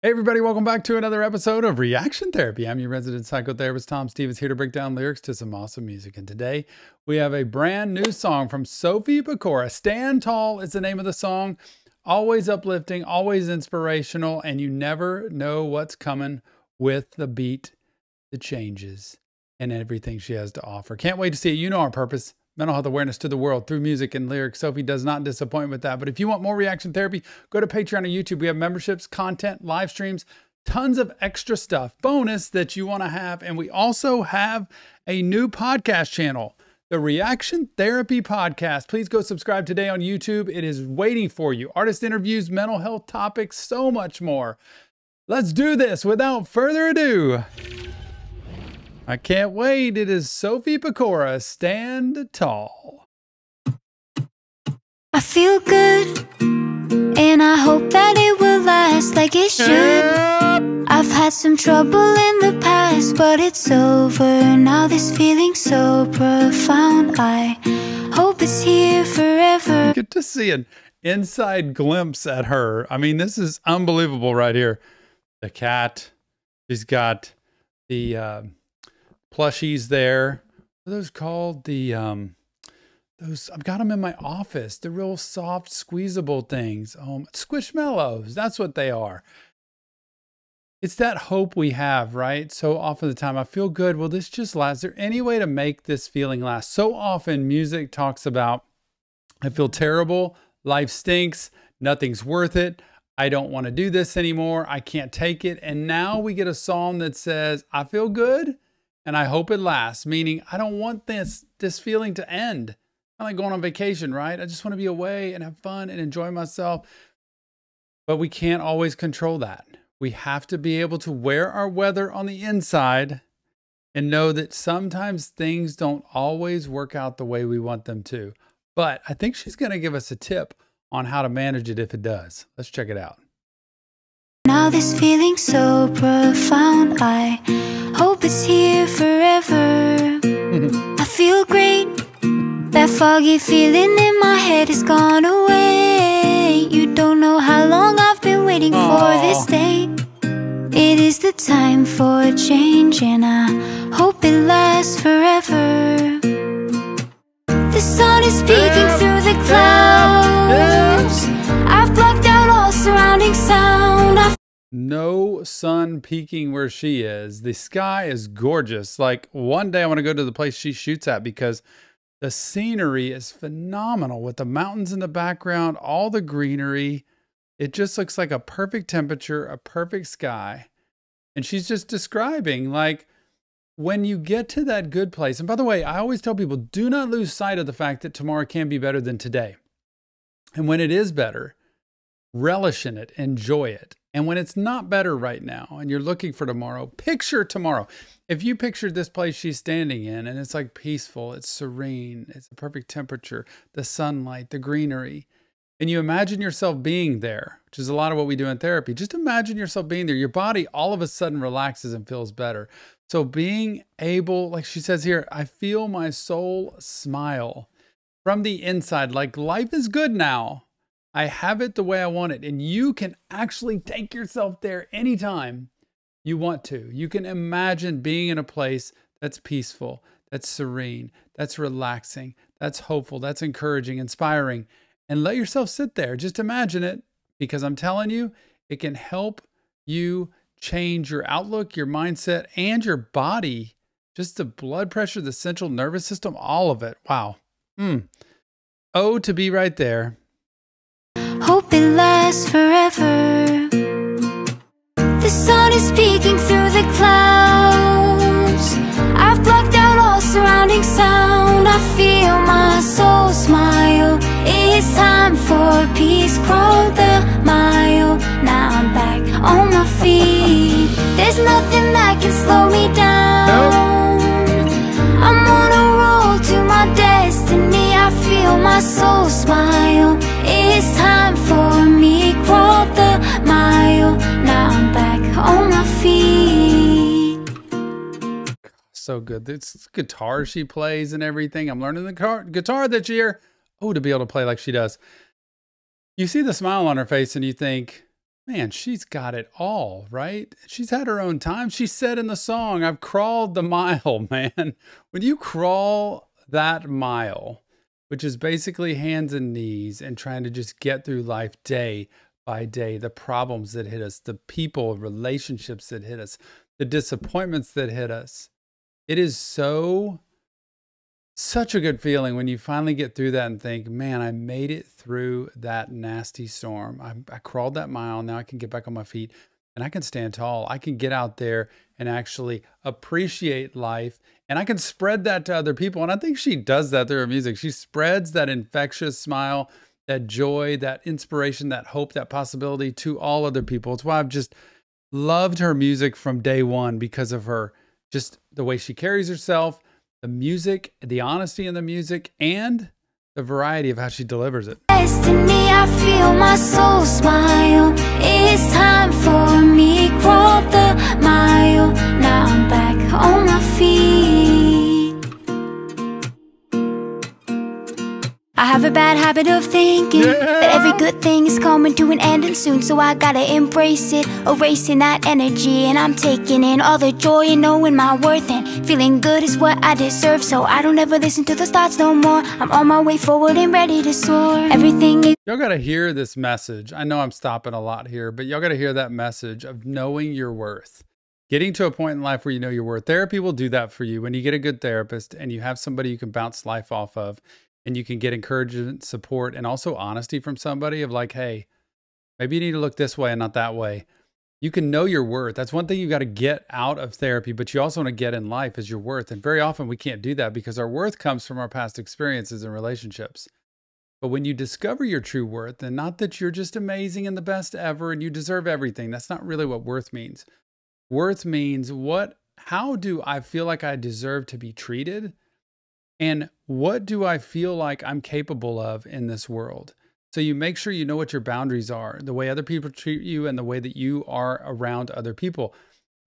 Hey everybody, welcome back to another episode of Reaction Therapy. I'm your resident psychotherapist, Tom Stevens, here to break down lyrics to some awesome music. And today we have a brand new song from Sophie Pecora. Stand Tall is the name of the song. Always uplifting, always inspirational, and you never know what's coming with the beat, the changes, and everything she has to offer. Can't wait to see it. You know our purpose. Mental health awareness to the world through music and lyrics. Sophie does not disappoint with that. But if you want more reaction therapy, go to Patreon or YouTube. We have memberships, content, live streams, tons of extra stuff, bonus that you want to have. And we also have a new podcast channel, the Reaction Therapy Podcast. Please go subscribe today on YouTube. It is waiting for you. Artist interviews, mental health topics, so much more. Let's do this without further ado. I can't wait. It is Sophie Pecora, Stand Tall. I feel good, and I hope that it will last like it should. I've had some trouble in the past, but it's over now. This feeling so profound, I hope it's here forever. Get to see an inside glimpse at her. I mean, this is unbelievable right here. The cat, she's got the plushies there. What are those called? The those, I've got them in my office. The real soft, squeezable things. Squishmallows. That's what they are. It's that hope we have, right? So often the time, I feel good. Will this just last? Is there any way to make this feeling last? So often music talks about, I feel terrible. Life stinks. Nothing's worth it. I don't want to do this anymore. I can't take it. And now we get a song that says, I feel good. And I hope it lasts, meaning I don't want this feeling to end. I'm like going on vacation, right? I just want to be away and have fun and enjoy myself. But we can't always control that. We have to be able to wear our weather on the inside and know that sometimes things don't always work out the way we want them to. But I think she's going to give us a tip on how to manage it if it does. Let's check it out. Now this feeling so profound, I hope it's here forever. I feel great. That foggy feeling in my head has gone away. You don't know how long I've been waiting for this day. It is the time for a change, and I hope it lasts forever. The sun is peeking through the clouds. I've blocked out all surrounding sound. No sun peeking where she is. The sky is gorgeous. Like one day I want to go to the place she shoots at because the scenery is phenomenal with the mountains in the background, all the greenery. It just looks like a perfect temperature, a perfect sky. And she's just describing like when you get to that good place. And by the way, I always tell people, do not lose sight of the fact that tomorrow can be better than today. And when it is better, relish in it, enjoy it. And when it's not better right now and you're looking for tomorrow, picture tomorrow. If you pictured this place she's standing in and it's like peaceful, it's serene, it's a perfect temperature, the sunlight, the greenery, and you imagine yourself being there, which is a lot of what we do in therapy. Just imagine yourself being there. Your body all of a sudden relaxes and feels better. So being able, like she says here, I feel my soul smile from the inside, like life is good now. I have it the way I want it. And you can actually take yourself there anytime you want to. You can imagine being in a place that's peaceful, that's serene, that's relaxing, that's hopeful, that's encouraging, inspiring. And let yourself sit there. Just imagine it, because I'm telling you, it can help you change your outlook, your mindset, and your body. Just the blood pressure, the central nervous system, all of it. Wow. Oh, to be right there. Hope it lasts forever. The sun is peeking through the clouds. I've blocked out all surrounding sound. I feel my soul smile. It's time for peace. Crawl the mile. Now I'm back on my feet. There's nothing that can slow me down. I'm on a roll to my destiny. I feel my soul smile. It's time for me. Crawl the mile. Now I'm back on my feet. So good. It's guitar she plays and everything. I'm learning the guitar this year. Oh, to be able to play like she does. You see the smile on her face and you think, man, she's got it all, right? She's had her own time. She said in the song, I've crawled the mile, man. When you crawl that mile, which is basically hands and knees and trying to just get through life day by day, the problems that hit us, the people, relationships that hit us, the disappointments that hit us. It is such a good feeling when you finally get through that and think, man, I made it through that nasty storm. I crawled that mile. Now I can get back on my feet and I can stand tall. I can get out there and actually appreciate life. And I can spread that to other people. And I think she does that through her music. She spreads that infectious smile, that joy, that inspiration, that hope, that possibility to all other people. It's why I've just loved her music from day one, because of her, just the way she carries herself, the music, the honesty in the music, and the variety of how she delivers it. Destiny, I feel my soul smile. It's time for me, crawl the mile. Now I'm back on my feet. I have a bad habit of thinking that every good thing is coming to an end and soon, so I gotta embrace it, erasing that energy. And I'm taking in all the joy and knowing my worth, and feeling good is what I deserve, so I don't ever listen to those thoughts no more. I'm on my way forward and ready to soar. Everything is... Y'all gotta hear this message. I know I'm stopping a lot here, but y'all gotta hear that message of knowing your worth. Getting to a point in life where you know your worth. Therapy will do that for you. When you get a good therapist and you have somebody you can bounce life off of, and you can get encouragement, support, and also honesty from somebody of like, hey, maybe you need to look this way and not that way. You can know your worth. That's one thing you got to get out of therapy, but you also want to get in life is your worth. And very often we can't do that because our worth comes from our past experiences and relationships. But when you discover your true worth, and not that you're just amazing and the best ever and you deserve everything, that's not really what worth means. Worth means how do I feel like I deserve to be treated? And what do I feel like I'm capable of in this world? So you make sure you know what your boundaries are, the way other people treat you and the way that you are around other people.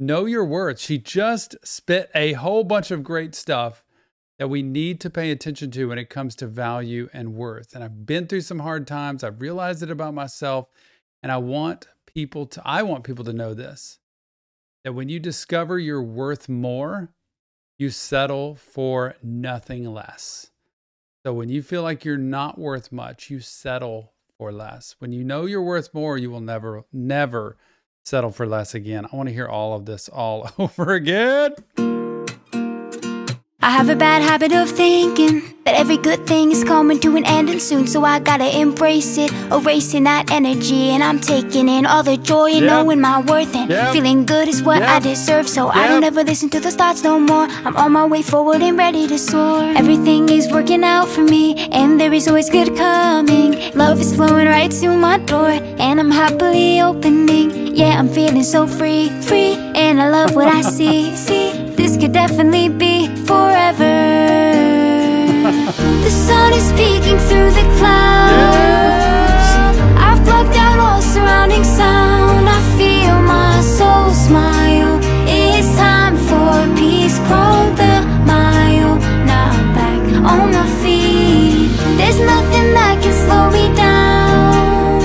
Know your worth. She just spit a whole bunch of great stuff that we need to pay attention to when it comes to value and worth. And I've been through some hard times. I've realized it about myself. And I want people to know this, that when you discover you're worth more, you settle for nothing less. So when you feel like you're not worth much, you settle for less. When you know you're worth more, you will never settle for less again. I want to hear all of this all over again. I have a bad habit of thinking that every good thing is coming to an end and soon, so I gotta embrace it, erasing that energy. And I'm taking in all the joy and knowing my worth, and feeling good is what I deserve, so I don't ever listen to those thoughts no more. I'm on my way forward and ready to soar. Everything is working out for me, and there is always good coming. Love is flowing right to my door, and I'm happily opening. Yeah, I'm feeling so free, and I love what I see. This could definitely be forever. The sun is peeking through the clouds. I've blocked out all surrounding sound. I feel my soul smile. It's time for peace, crawl the mile. Now I'm back on my feet. There's nothing that can slow me down.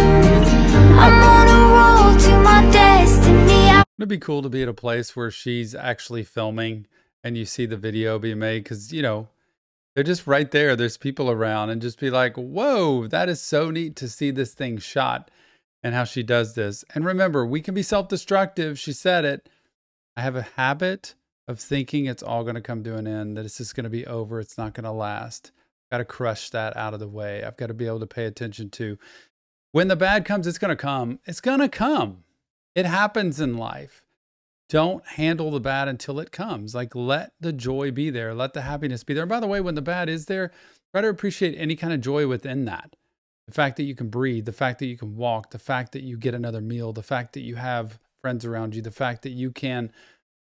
I'm on a roll to my destiny. It'd be cool to be at a place where she's actually filming and you see the video being made, because, you know, they're just right there. There's people around, and just be like, whoa, that is so neat to see this thing shot and how she does this. And remember, we can be self-destructive. She said it. I have a habit of thinking it's all going to come to an end, that it's just going to be over. It's not going to last. I've got to crush that out of the way. I've got to be able to pay attention to when the bad comes, it's going to come. It's going to come. It happens in life. Don't handle the bad until it comes. Like, let the joy be there. Let the happiness be there. And by the way, when the bad is there, try to appreciate any kind of joy within that. The fact that you can breathe, the fact that you can walk, the fact that you get another meal, the fact that you have friends around you, the fact that you can,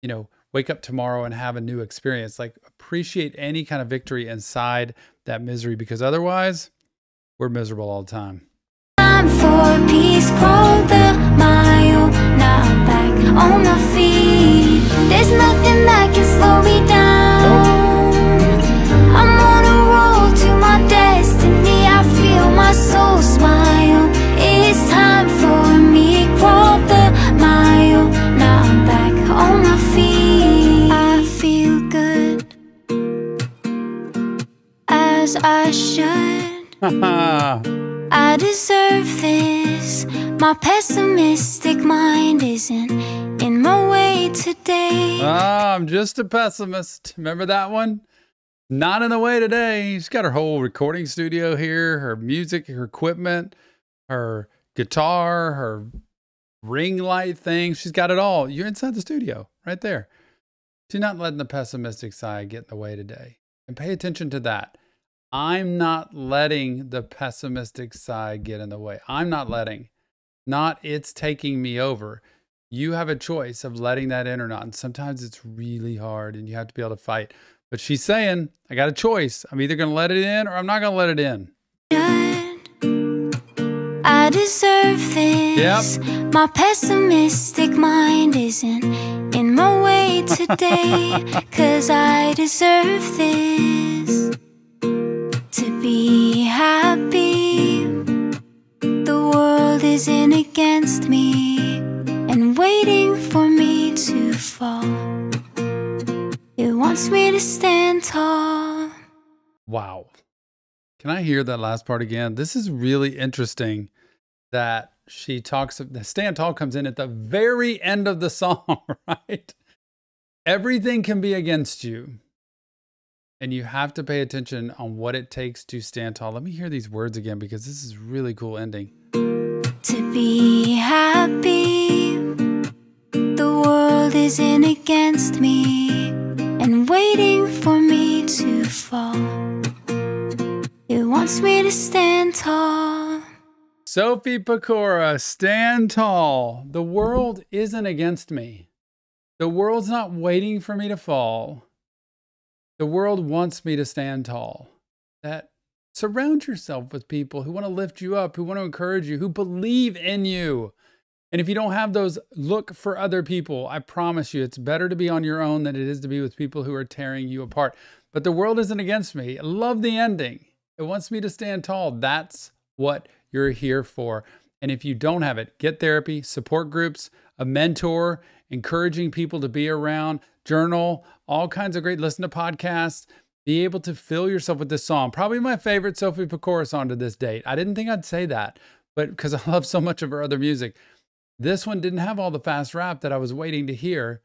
you know, wake up tomorrow and have a new experience. Like, appreciate any kind of victory inside that misery, because otherwise we're miserable all the time. Time for peace, crawl the mile. Now I'm back on my feet. There's nothing that can slow me down. I'm on a roll to my destiny. I feel my soul smile. It's time for me, crawl 'cause I should. I deserve this. My pessimistic mind isn't in my way today. I'm just a pessimist. Remember that one? Not in the way today. She's got her whole recording studio here, her music, her equipment, her guitar, her ring light thing. She's got it all. You're inside the studio right there. She's not letting the pessimistic side get in the way today. And pay attention to that. I'm not letting the pessimistic side get in the way. I'm not letting. Not it's taking me over. You have a choice of letting that in or not. And sometimes it's really hard and you have to be able to fight. But she's saying, I got a choice. I'm either going to let it in or I'm not going to let it in. I deserve this. Yep. My pessimistic mind isn't in my way today. 'Cause I deserve this. To be happy. The world isn't against me and waiting for me to fall. It wants me to stand tall. Wow. Can I hear that last part again? This is really interesting that she talks, the stand tall comes in at the very end of the song, right? Everything can be against you. And you have to pay attention on what it takes to stand tall. Let me hear these words again because this is really cool ending. To be happy, the world isn't against me and waiting for me to fall. It wants me to stand tall. Sophie Pecora, stand tall. The world isn't against me. The world's not waiting for me to fall. The world wants me to stand tall. That surround yourself with people who want to lift you up, who want to encourage you, who believe in you. And if you don't have those, look for other people. I promise you, it's better to be on your own than it is to be with people who are tearing you apart. But the world isn't against me. I love the ending. It wants me to stand tall. That's what you're here for. And if you don't have it, get therapy, support groups, a mentor, encouraging people to be around, journal, all kinds of great, listen to podcasts, be able to fill yourself with this song. Probably my favorite Sophie Pecora song to this date. I didn't think I'd say that, but because I love so much of her other music. This one didn't have all the fast rap that I was waiting to hear.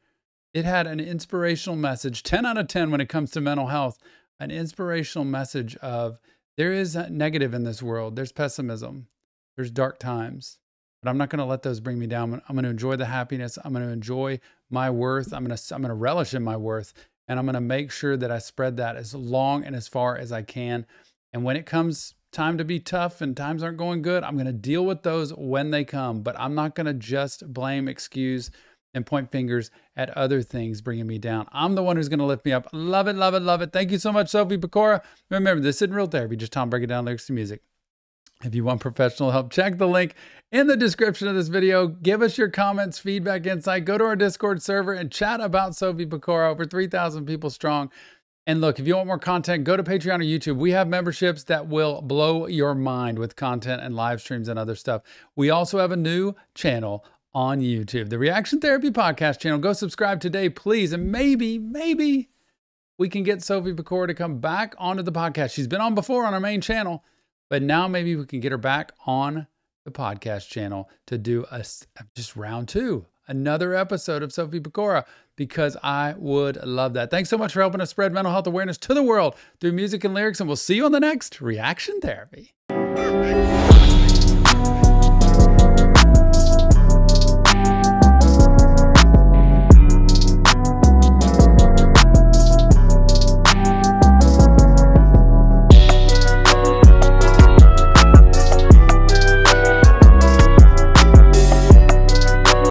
It had an inspirational message, 10 out of 10 when it comes to mental health, an inspirational message of there is a negative in this world. There's pessimism. There's dark times. But I'm not going to let those bring me down. I'm going to enjoy the happiness. I'm going to enjoy my worth. I'm going to relish in my worth. And I'm going to make sure that I spread that as long and as far as I can. And when it comes time to be tough and times aren't going good, I'm going to deal with those when they come. But I'm not going to just blame, excuse, and point fingers at other things bringing me down. I'm the one who's going to lift me up. Love it, love it, love it. Thank you so much, Sophie Pecora. Remember, this isn't real therapy, just Tom breaking down lyrics to music. If you want professional help, check the link in the description of this video. Give us your comments, feedback, insight. Go to our Discord server and chat about Sophie Pecora, over 3,000 people strong. And look, if you want more content, go to Patreon or YouTube. We have memberships that will blow your mind with content and live streams and other stuff. We also have a new channel on YouTube, the Reaction Therapy Podcast channel. Go subscribe today, please. And maybe we can get Sophie Pecora to come back onto the podcast. She's been on before on our main channel, but now maybe we can get her back on the podcast channel to do just round 2, another episode of Sophie Pecora, because I would love that. Thanks so much for helping us spread mental health awareness to the world through music and lyrics, and we'll see you on the next Reaction Therapy.